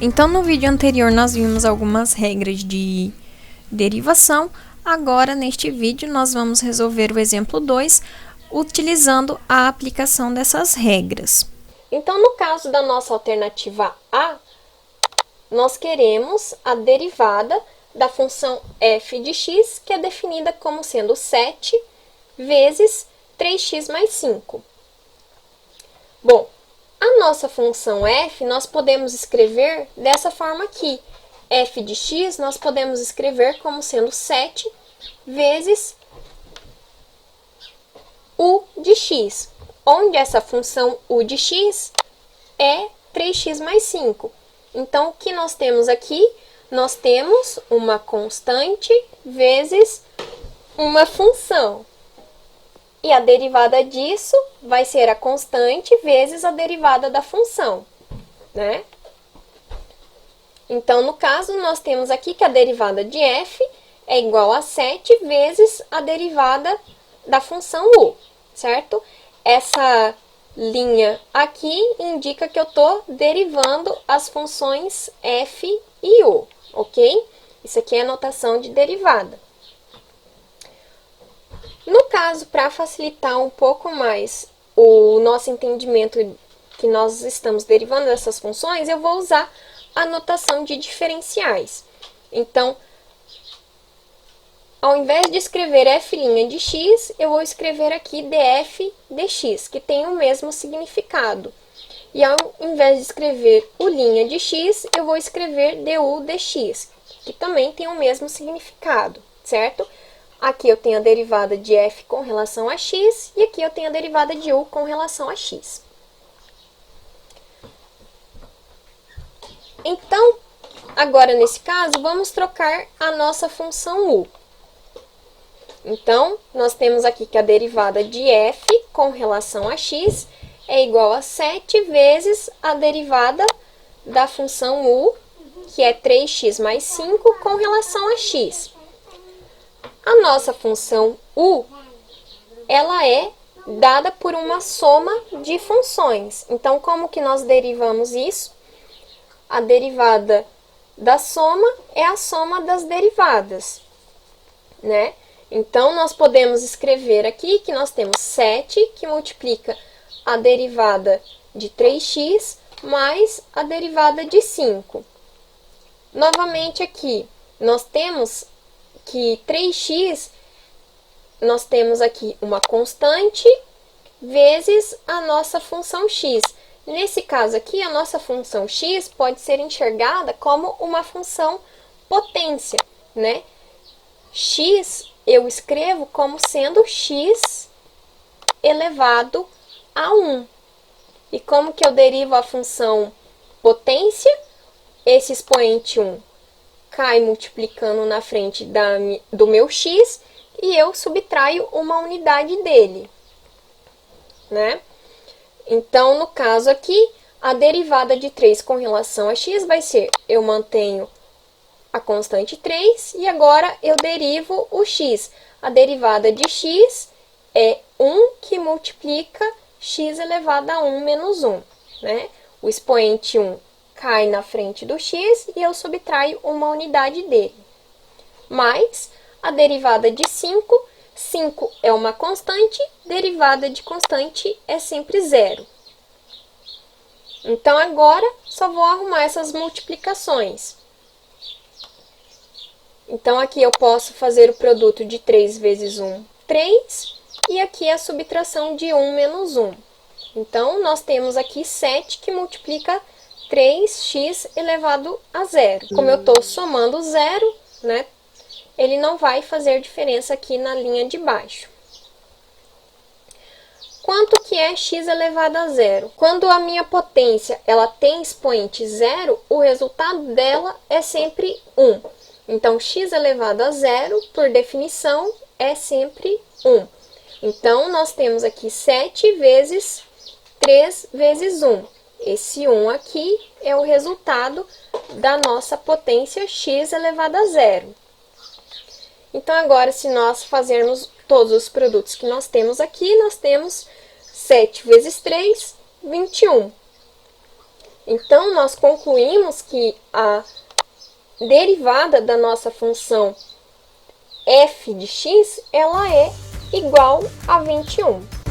Então, no vídeo anterior, nós vimos algumas regras de derivação. Agora, neste vídeo, nós vamos resolver o exemplo 2, utilizando a aplicação dessas regras. Então, no caso da nossa alternativa A, nós queremos a derivada da função f de x, que é definida como sendo 7 vezes 3x mais 5. Bom, a nossa função f nós podemos escrever dessa forma aqui. F de x nós podemos escrever como sendo 7 vezes u de x, onde essa função u de x é 3x mais 5. Então, o que nós temos aqui? Nós temos uma constante vezes uma função. E a derivada disso vai ser a constante vezes a derivada da função, né? Então, no caso, nós temos aqui que a derivada de f é igual a 7 vezes a derivada da função u, certo? Essa linha aqui indica que eu estou derivando as funções f e u, ok? Isso aqui é a notação de derivada. No caso, para facilitar um pouco mais o nosso entendimento que nós estamos derivando dessas funções, eu vou usar a notação de diferenciais. Então, ao invés de escrever f' de x, eu vou escrever aqui df dx, que tem o mesmo significado. E ao invés de escrever u' de x, eu vou escrever du dx, que também tem o mesmo significado, certo? Aqui eu tenho a derivada de f com relação a x, e aqui eu tenho a derivada de u com relação a x. Então, agora nesse caso, vamos trocar a nossa função u. Então, nós temos aqui que a derivada de f com relação a x é igual a 7 vezes a derivada da função u, que é 3x mais 5, com relação a x. A nossa função u, ela é dada por uma soma de funções. Então, como que nós derivamos isso? A derivada da soma é a soma das derivadas, né? Então, nós podemos escrever aqui que nós temos 7, que multiplica a derivada de 3x, mais a derivada de 5. Novamente aqui, nós temos que 3x, nós temos aqui uma constante vezes a nossa função x. Nesse caso aqui, a nossa função x pode ser enxergada como uma função potência, né? X eu escrevo como sendo x elevado a 1. E como que eu derivo a função potência? Esse expoente 1 cai multiplicando na frente do meu x e eu subtraio uma unidade dele, né? Então, no caso aqui, a derivada de 3 com relação a x vai ser, eu mantenho a constante 3 e agora eu derivo o x. A derivada de x é 1 que multiplica x elevado a 1 menos 1, né? O expoente 1 cai na frente do x e eu subtraio uma unidade dele. Mais a derivada de 5, 5 é uma constante, derivada de constante é sempre zero. Então, agora, só vou arrumar essas multiplicações. Então, aqui eu posso fazer o produto de 3 vezes 1, 3, e aqui a subtração de 1 menos 1. Então, nós temos aqui 7 que multiplica 3x elevado a zero. Como eu estou somando zero, né, ele não vai fazer diferença aqui na linha de baixo. Quanto que é x elevado a zero? Quando a minha potência ela tem expoente zero, o resultado dela é sempre 1. Então, x elevado a zero, por definição, é sempre 1. Então, nós temos aqui 7 vezes 3 vezes 1. Esse 1 aqui é o resultado da nossa potência x elevado a zero. Então, agora, se nós fazermos todos os produtos que nós temos aqui, nós temos 7 vezes 3, 21. Então, nós concluímos que a derivada da nossa função f de x, ela é igual a 21.